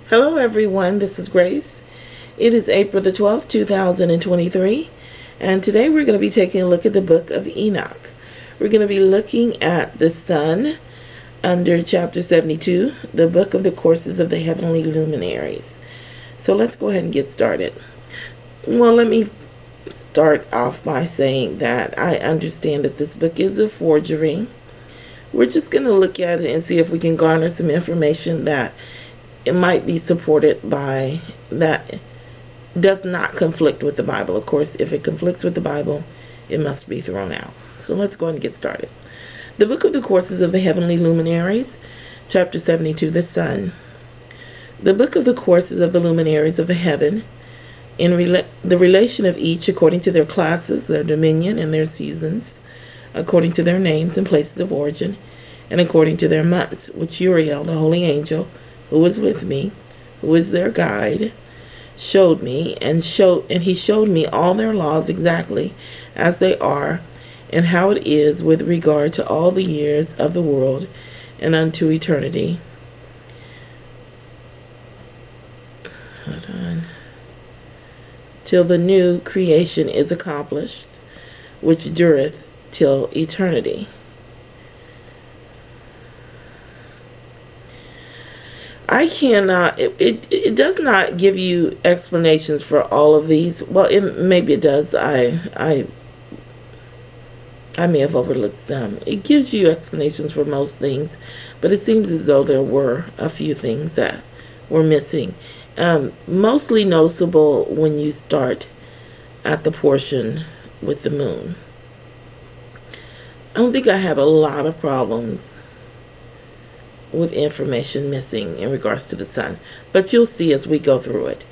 Hello everyone, this is Grace. It is April the 12th, 2023, and today we're going to be taking a look at the Book of Enoch. We're going to be looking at the sun under chapter 72, the book of the courses of the heavenly luminaries. So let's go ahead and get started. Well, let me start off by saying that I understand that this book is a forgery. We're just going to look at it and see if we can garner some information that it might be supported by, that does not conflict with the Bible. Of course, if it conflicts with the Bible, it must be thrown out. So let's go ahead and get started. The Book of the Courses of the Heavenly Luminaries, Chapter 72, the Sun. The Book of the Courses of the Luminaries of the Heaven, in the relation of each according to their classes, their dominion, and their seasons, according to their names and places of origin, and according to their months, which Uriel, the holy angel, who was with me, who is their guide, showed me, and he showed me all their laws exactly as they are, and how it is with regard to all the years of the world and unto eternity. Hold on. Till the new creation is accomplished, which dureth till eternity. I cannot, it does not give you explanations for all of these. Well, maybe it does. I may have overlooked some. It gives you explanations for most things, but it seems as though there were a few things that were missing. Mostly noticeable when you start at the portion with the moon. I don't think I had a lot of problems with information missing in regards to the sun, but you'll see as we go through it.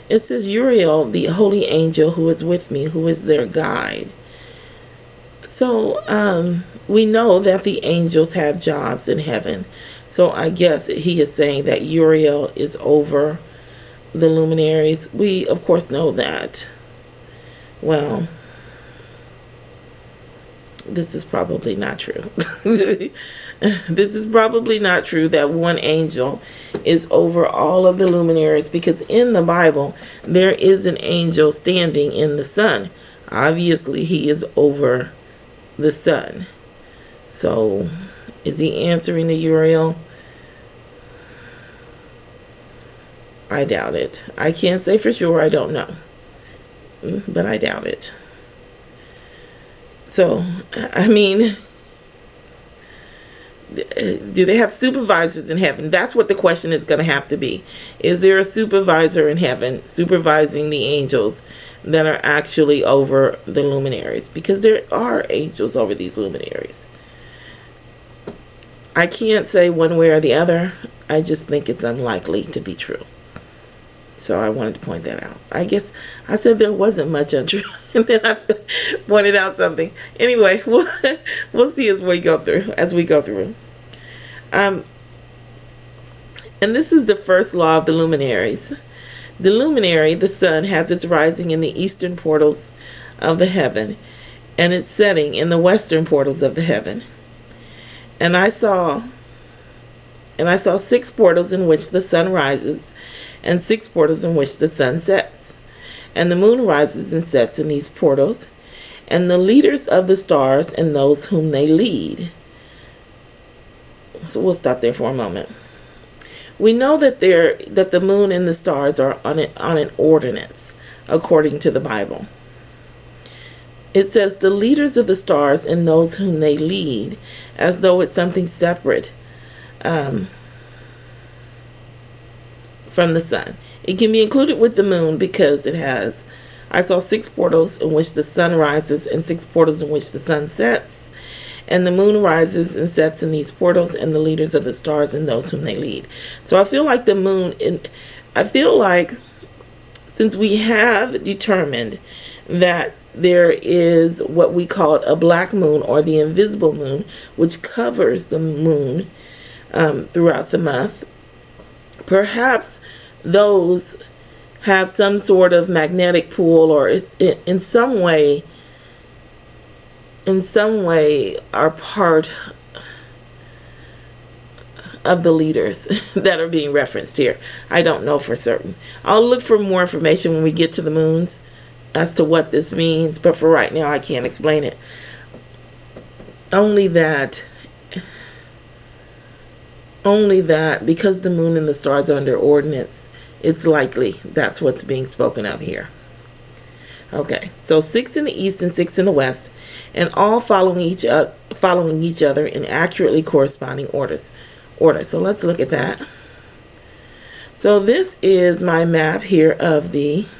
It says, Uriel, the holy angel who is with me, who is their guide. So we know that the angels have jobs in heaven. So I guess he is saying that Uriel is over the luminaries. We, of course, know that. Well, this is probably not true. This is probably not true that one angel is over all of the luminaries, because in the Bible there is an angel standing in the sun. Obviously he is over the sun. So is he answering to Uriel? I doubt it. I can't say for sure. I don't know, but I doubt it. So, I mean, do they have supervisors in heaven? That's what the question is going to have to be. Is there a supervisor in heaven supervising the angels that are actually over the luminaries? Because there are angels over these luminaries. I can't say one way or the other. I just think it's unlikely to be true. So I wanted to point that out. I guess I said there wasn't much untrue, and then I pointed out something. Anyway, we'll see as we go through. And this is the first law of the luminaries. The luminary, the sun, has its rising in the eastern portals of the heaven, and its setting in the western portals of the heaven. And I saw 6 portals in which the sun rises, and 6 portals in which the sun sets. And the moon rises and sets in these portals, and the leaders of the stars and those whom they lead. So we'll stop there for a moment. We know that the moon and the stars are on an ordinance according to the Bible. It says the leaders of the stars and those whom they lead, as though it's something separate from the sun. It can be included with the moon because I saw 6 portals in which the sun rises and 6 portals in which the sun sets. And the moon rises and sets in these portals, and the leaders of the stars and those whom they lead. So I feel like since we have determined that there is what we call a black moon, or the invisible moon, which covers the moon throughout the month, perhaps those have some sort of magnetic pull, or in some way are part of the leaders that are being referenced here. I don't know for certain. I'll look for more information when we get to the moons as to what this means, but for right now I can't explain it. Only that because the moon and the stars are under ordinance, it's likely that's what's being spoken of here. Okay, so 6 in the east and 6 in the west, and all following each other in accurately corresponding order. So let's look at that. So this is my map here of this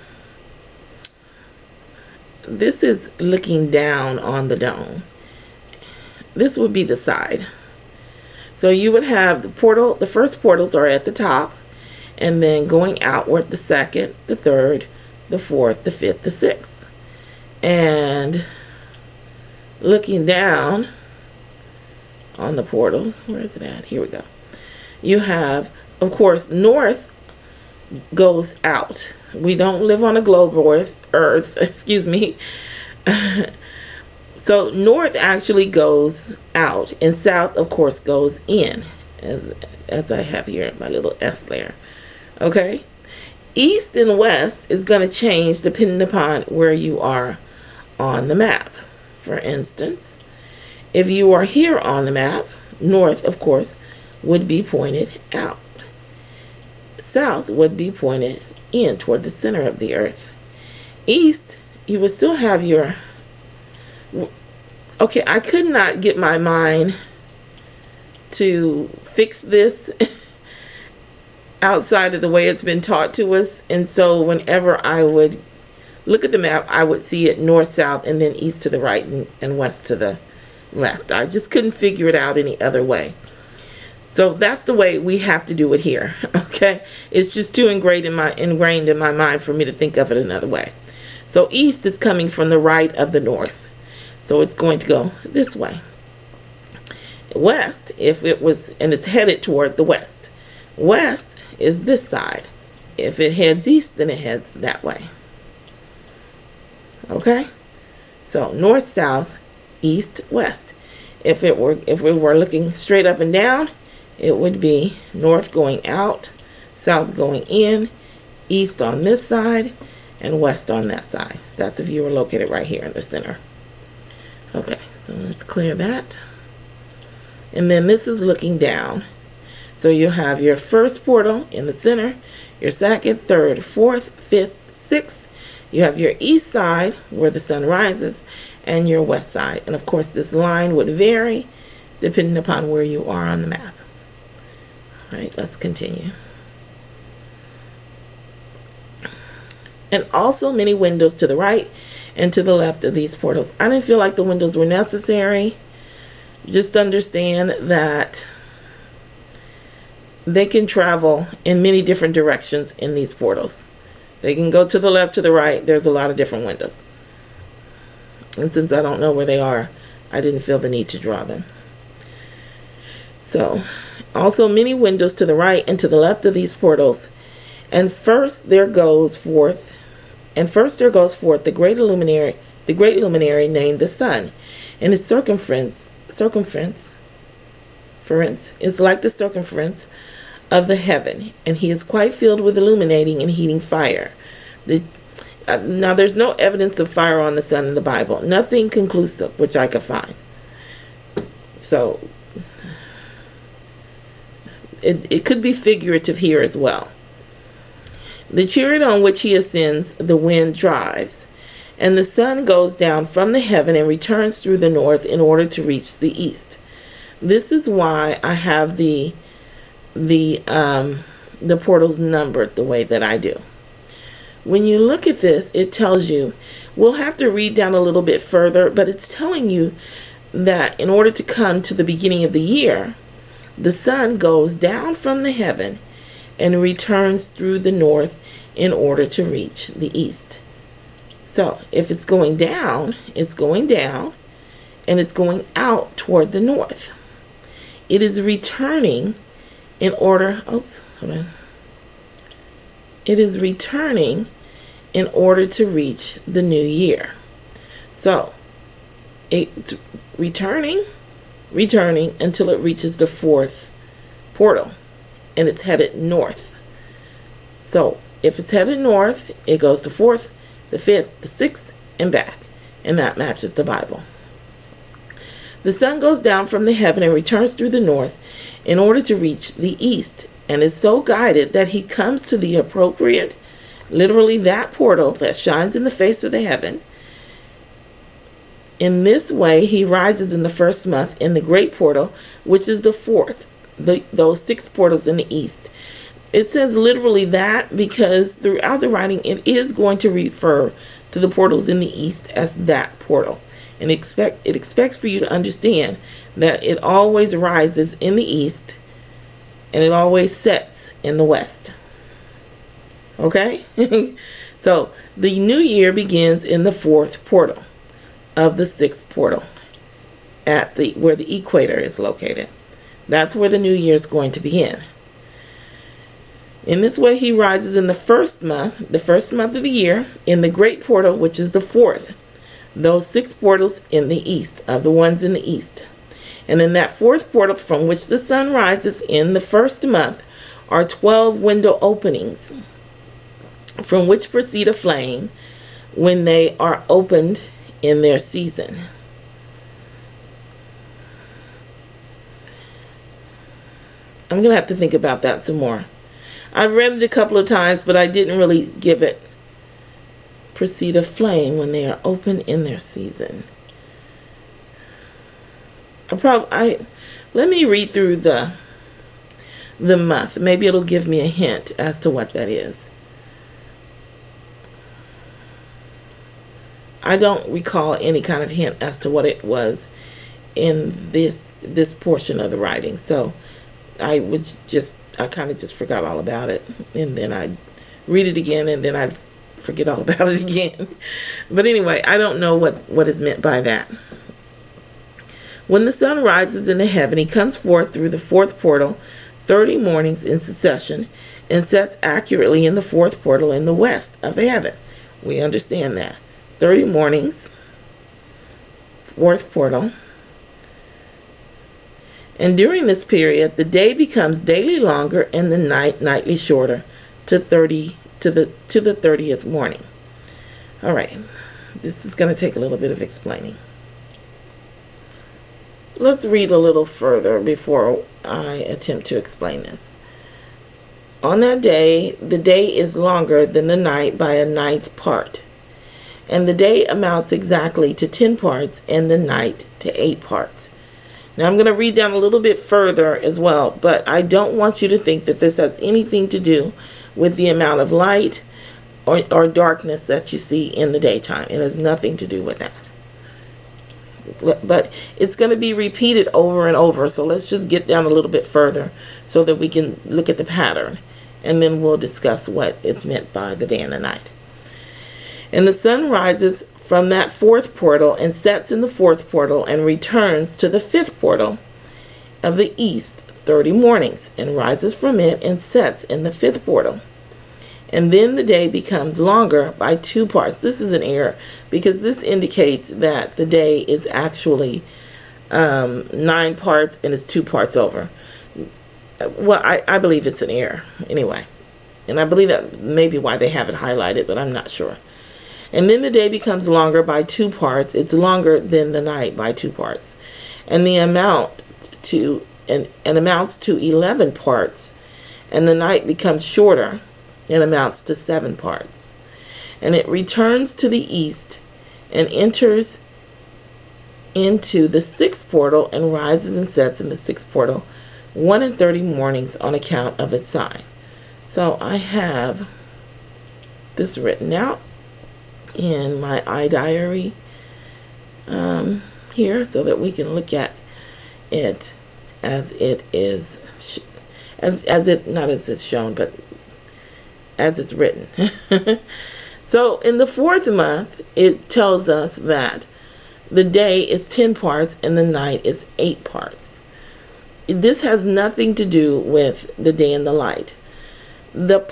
is looking down on the dome. This would be the side. So you would have the first portals are at the top, and then going outward, the second, the third, the fourth, the fifth, the sixth. And looking down on the portals, where is it at? Here we go. You have, of course, north goes out. We don't live on a globe earth, excuse me. So north actually goes out, and south, of course, goes in, as I have here my little S there. Okay? East and west is going to change depending upon where you are on the map. For instance, if you are here on the map, north, of course, would be pointed out. South would be pointed in toward the center of the earth. East, you would still have your... Okay, I could not get my mind to fix this outside of the way it's been taught to us. And so whenever I would look at the map, I would see it north, south, and then east to the right and west to the left. I just couldn't figure it out any other way. So that's the way we have to do it here. Okay, it's just too ingrained in my mind for me to think of it another way. So east is coming from the right of the north. So it's going to go this way. West, if it was, and it's headed toward the west. West is this side. If it heads east, then it heads that way. Okay? So north, south, east, west. If we were looking straight up and down, it would be north going out, south going in, east on this side, and west on that side. That's if you were located right here in the center. Okay, so let's clear that. And then this is looking down. So you have your first portal in the center, your second, third, fourth, fifth, sixth. You have your east side where the sun rises, and your west side. And of course this line would vary depending upon where you are on the map. All right, let's continue. And also many windows to the right and to the left of these portals. I didn't feel like the windows were necessary. Just understand that they can travel in many different directions in these portals. They can go to the left, to the right. There's a lot of different windows. And since I don't know where they are, I didn't feel the need to draw them. So, also many windows to the right and to the left of these portals. And first there goes forth the great luminary named the sun, and his circumference is like the circumference of the heaven, and he is quite filled with illuminating and heating fire. Now there's no evidence of fire on the sun in the Bible, nothing conclusive which I could find. So it could be figurative here as well. The chariot on which he ascends, the wind drives, and the sun goes down from the heaven and returns through the north in order to reach the east. This is why I have the portals numbered the way that I do. When you look at this, it tells you, we'll have to read down a little bit further, but it's telling you that in order to come to the beginning of the year, the sun goes down from the heaven and returns through the north in order to reach the east. So if it's going down, and it's going out toward the north. It is returning in order, It is returning in order to reach the new year. So it's returning until it reaches the fourth portal, and it's headed north. So if it's headed north, it goes the 4th, the 5th, the 6th, and back. And that matches the Bible. The sun goes down from the heaven and returns through the north in order to reach the east, and is so guided that he comes to the appropriate, literally that portal that shines in the face of the heaven. In this way, he rises in the first month in the great portal, which is the 4th, those 6 portals in the east. It says literally that because throughout the writing, it is going to refer to the portals in the east as that portal. And it expects for you to understand that it always rises in the east and it always sets in the west. Okay? So the new year begins in the 4th portal of the 6th portal at where the equator is located. That's where the new year is going to begin. In this way, he rises in the first month of the year, in the great portal, which is the 4th. Those 6 portals in the east, of the ones in the east. And in that 4th portal from which the sun rises in the first month are 12 window openings, from which proceed a flame when they are opened in their season. I'm going to have to think about that some more. I've read it a couple of times, but I didn't really give it. Proceed a flame when they are open in their season. Let me read through the month. Maybe it'll give me a hint as to what that is. I don't recall any kind of hint as to what it was in this portion of the writing. So I kind of just forgot all about it, and then I'd read it again, and then I'd forget all about it again. But anyway, I don't know what is meant by that. When the sun rises in the heaven, he comes forth through the 4th portal 30 mornings in succession and sets accurately in the 4th portal in the west of the heaven. We understand that. 30 mornings, 4th portal. And during this period, the day becomes daily longer and the night nightly shorter to the 30th morning. All right, this is going to take a little bit of explaining. Let's read a little further before I attempt to explain this. On that day, the day is longer than the night by a 9th part, and the day amounts exactly to 10 parts and the night to 8 parts. Now I'm going to read down a little bit further as well, but I don't want you to think that this has anything to do with the amount of light or darkness that you see in the daytime. It has nothing to do with that. But it's going to be repeated over and over, so let's just get down a little bit further so that we can look at the pattern, and then we'll discuss what is meant by the day and the night. And the sun rises from that 4th portal and sets in the 4th portal and returns to the 5th portal of the east 30 mornings and rises from it and sets in the 5th portal. And then the day becomes longer by 2 parts. This is an error because this indicates that the day is actually 9 parts and it's 2 parts over. Well, I believe it's an error anyway. And I believe that may be why they have it highlighted, but I'm not sure. And then the day becomes longer by 2 parts. It's longer than the night by 2 parts. And the amounts to 11 parts. And the night becomes shorter and amounts to 7 parts. And it returns to the east and enters into the 6th portal and rises and sets in the 6th portal 1 and 30 mornings on account of its sign. So I have this written out in my iDiary here so that we can look at it as it is, not as it's shown, but as it's written. So in the 4th month, it tells us that the day is 10 parts and the night is 8 parts. This has nothing to do with the day and the light. The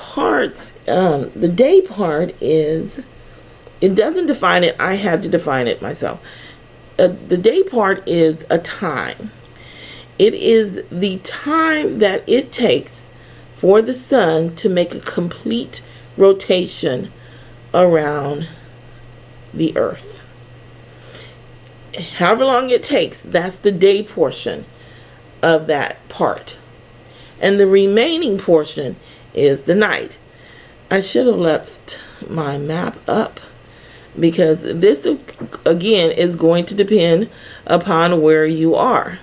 day part is, it doesn't define it. I had to define it myself. The day part is a time. It is the time that it takes for the sun to make a complete rotation around the earth. However long it takes, that's the day portion of that part. And the remaining portion is the night. I should have left my map up, because this again is going to depend upon where you are.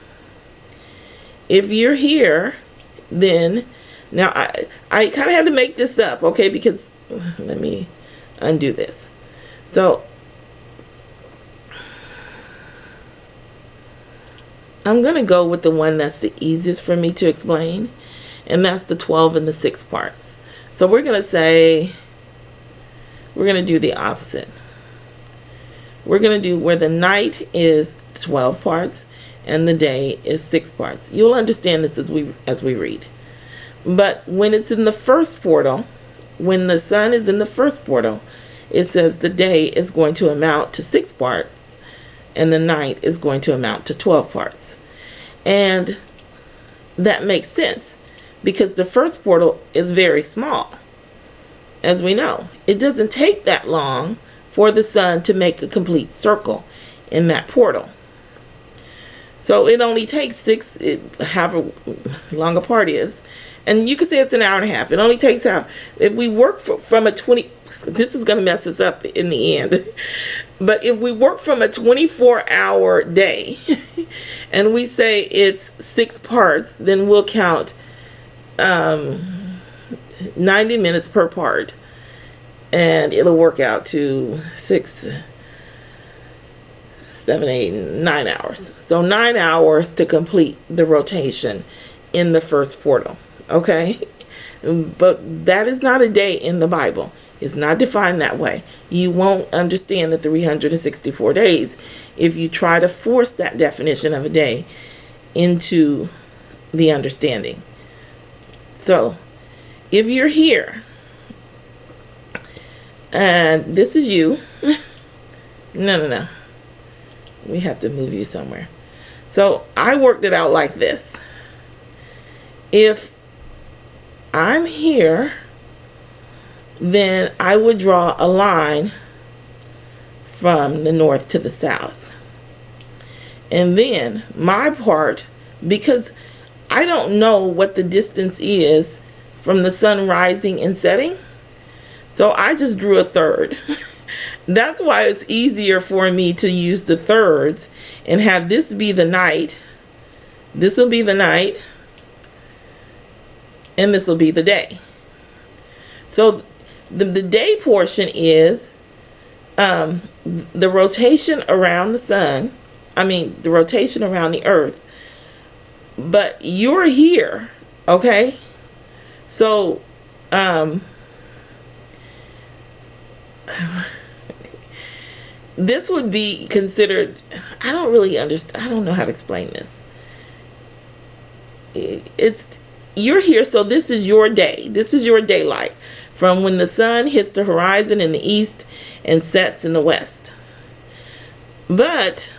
If you're here, then now I kind of had to make this up, okay, because let me undo this. So I'm going to go with the one that's the easiest for me to explain, and that's the 12 and the 6 parts. So we're going to do the opposite. We're going to do where the night is 12 parts and the day is 6 parts. You'll understand this as we read. But when it's in the first portal, when the sun is in the first portal, it says the day is going to amount to 6 parts and the night is going to amount to 12 parts. And that makes sense, because the first portal is very small. As we know, it doesn't take that long for the sun to make a complete circle in that portal. So it only takes however long a part is, and you could say it's an hour and a half. It only takes if we work from a 20, this is going to mess us up in the end, but if we work from a 24-hour day and we say it's 6 parts, then we'll count 90 minutes per part, and it'll work out to 6, 7, 8, 9 hours. So 9 hours to complete the rotation in the first portal. Okay? But that is not a day in the Bible. It's not defined that way. You won't understand the 364 days if you try to force that definition of a day into the understanding. So, if you're here, and this is you, no. We have to move you somewhere. So, I worked it out like this. If I'm here, then I would draw a line from the north to the south. And then my part, because I don't know what the distance is from the sun rising and setting, so I just drew a third. That's why it's easier for me to use the thirds and have this be the night, this will be the night, and this will be the day. So the day portion is the rotation around the sun, the rotation around the earth. But you're here, okay? So, this would be considered, I don't really understand, I don't know how to explain this. You're here, so this is your day. This is your daylight from when the sun hits the horizon in the east and sets in the west. But,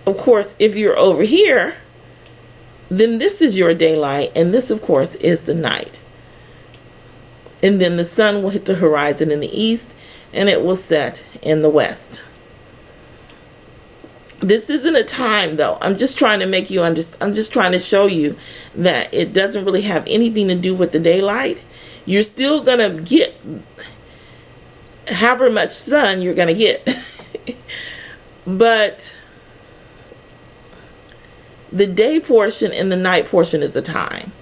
of course, if you're over here, then this is your daylight, and this, of course, is the night. And then the sun will hit the horizon in the east, and it will set in the west. This isn't a time, though. I'm just trying to make you understand. I'm just trying to show you that it doesn't really have anything to do with the daylight. You're still going to get however much sun you're going to get. But the day portion and the night portion is a time.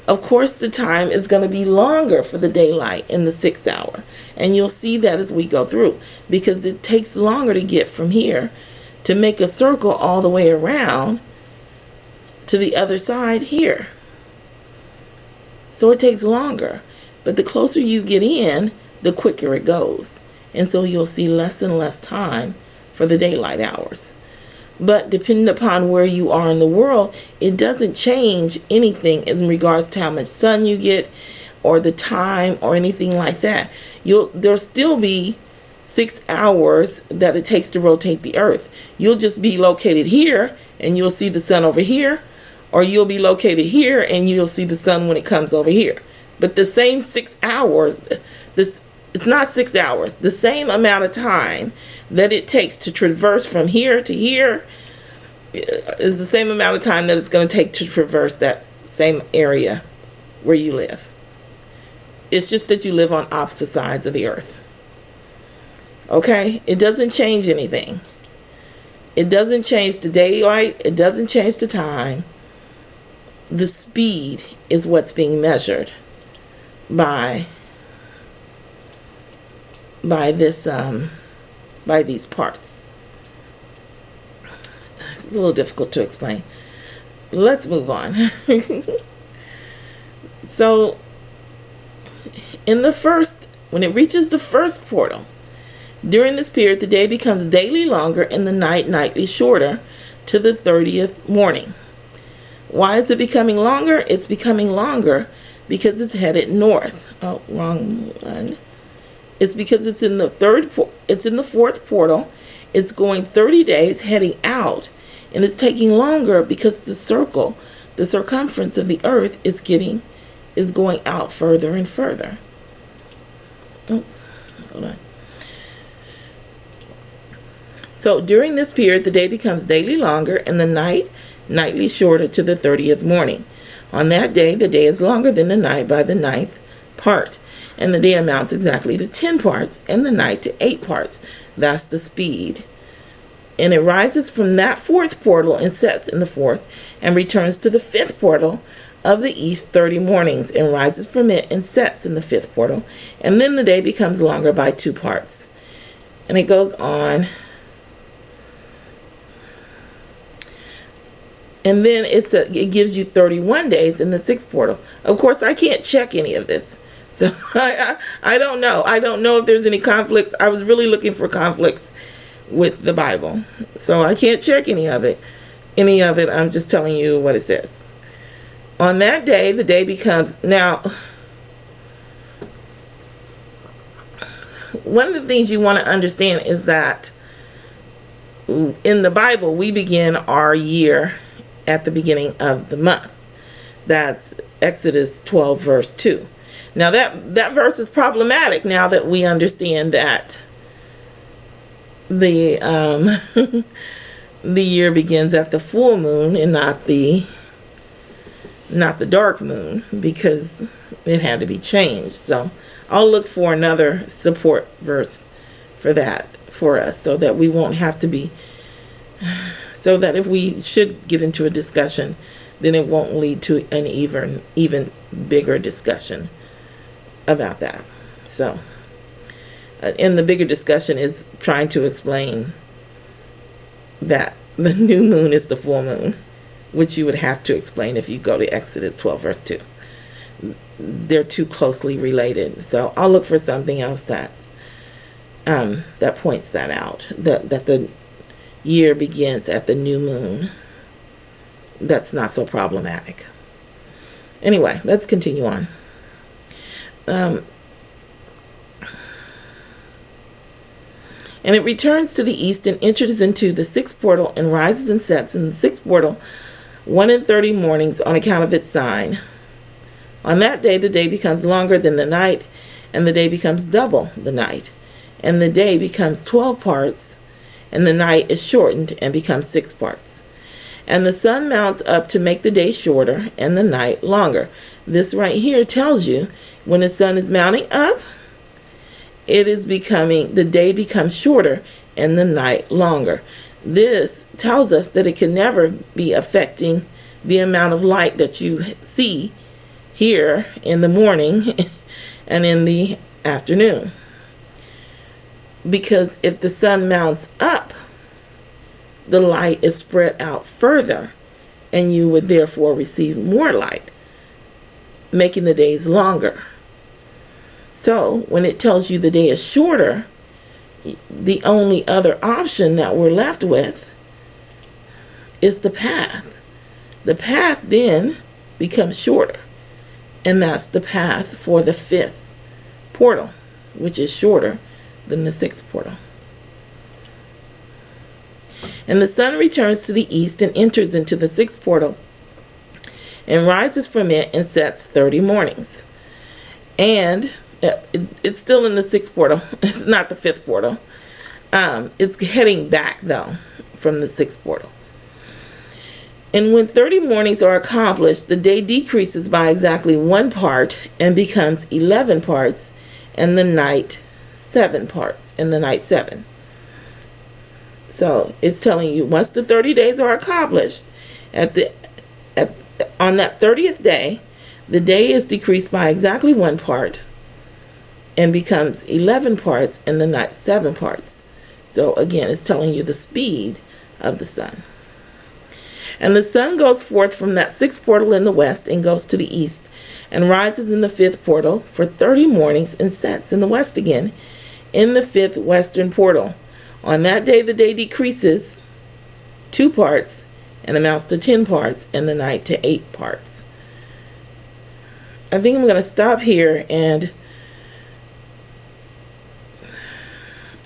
Of course, the time is going to be longer for the daylight in the 6 hour. And you'll see that as we go through, because it takes longer to get from here to make a circle all the way around to the other side here. So it takes longer. But the closer you get in, the quicker it goes. And so you'll see less and less time for the daylight hours. But depending upon where you are in the world, it doesn't change anything in regards to how much sun you get or the time or anything like that. There'll still be 6 hours that it takes to rotate the earth. You'll just be located here and you'll see the sun over here, or you'll be located here and you'll see the sun when it comes over here. But the same 6 hours, it's not 6 hours, the same amount of time that it takes to traverse from here to here is the same amount of time that it's going to take to traverse that same area where you live. It's just that you live on opposite sides of the earth. Okay? It doesn't change anything. It doesn't change the daylight. It doesn't change the time. The speed is what's being measured by these parts. It's a little difficult to explain. Let's move on. So, when it reaches the first portal, during this period, the day becomes daily longer and the night nightly shorter to the 30th morning. Why is it becoming longer? It's becoming longer because it's headed north. Oh, wrong one. It's because it's in the fourth portal. It's going 30 days heading out, and it's taking longer because the circumference of the earth is going out further and further. Oops, hold on. So during this period, the day becomes daily longer and the night nightly shorter to the 30th morning. On that day, the day is longer than the night by the 9th part, and the day amounts exactly to 10 parts and the night to 8 parts. That's the speed. And it rises from that fourth portal and sets in the fourth and returns to the fifth portal of the east 30 mornings and rises from it and sets in the fifth portal. And then the day becomes longer by 2 parts. And it goes on. And then it gives you 31 days in the sixth portal. Of course, I can't check any of this. So I don't know. I don't know if there's any conflicts. I was really looking for conflicts with the Bible. So I can't check any of it. I'm just telling you what it says. On that day, the day becomes... Now, one of the things you want to understand is that in the Bible, we begin our year at the beginning of the month. That's Exodus 12 verse 2. Now that verse is problematic now that we understand that the the year begins at the full moon and not the dark moon, because it had to be changed. So I'll look for another support verse for that for us, so that we won't have to be, so that if we should get into a discussion, then it won't lead to an even bigger discussion about that. So, and the bigger discussion is trying to explain that the new moon is the full moon, which you would have to explain if you go to Exodus 12 verse 2. They're too closely related. So I'll look for something else that points that out, that the year begins at the new moon. That's not so problematic. Anyway, let's continue on. And it returns to the east and enters into the sixth portal and rises and sets in the sixth portal 1:30 mornings on account of its sign. On that day, the day becomes longer than the night, and the day becomes double the night, and the day becomes 12 parts, and the night is shortened and becomes 6 parts. And the sun mounts up to make the day shorter and the night longer. This right here tells you when the sun is mounting up, the day becomes shorter and the night longer. This tells us that it can never be affecting the amount of light that you see here in the morning and in the afternoon. Because if the sun mounts up, the light is spread out further, and you would therefore receive more light, making the days longer. So when it tells you the day is shorter, the only other option that we're left with is the path. The path then becomes shorter, and that's the path for the fifth portal, which is shorter then the sixth portal. And the sun returns to the east and enters into the sixth portal and rises from it and sets 30 mornings. And it's still in the sixth portal. It's not the fifth portal. It's heading back, though, from the sixth portal. And when 30 mornings are accomplished, the day decreases by exactly 1 part and becomes 11 parts, and the night 7 parts, and the night 7. So it's telling you once the 30 days are accomplished, on that 30th day, the day is decreased by exactly 1 part and becomes 11 parts, and the night 7 parts. So again, it's telling you the speed of the sun. And the sun goes forth from that sixth portal in the west and goes to the east and rises in the fifth portal for 30 mornings and sets in the west again in the fifth western portal. On that day, the day decreases 2 parts and amounts to 10 parts, and the night to 8 parts. I think I'm going to stop here, and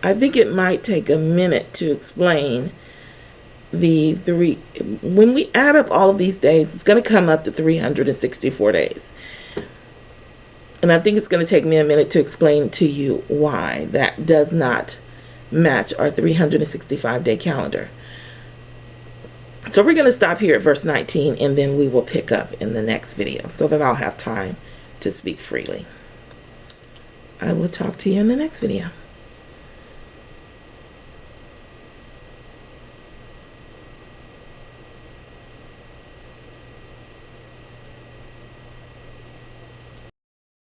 I think it might take a minute to explain when we add up all of these days, it's going to come up to 364 days. And I think it's going to take me a minute to explain to you why that does not match our 365-day calendar. So we're going to stop here at verse 19, and then we will pick up in the next video so that I'll have time to speak freely. I will talk to you in the next video.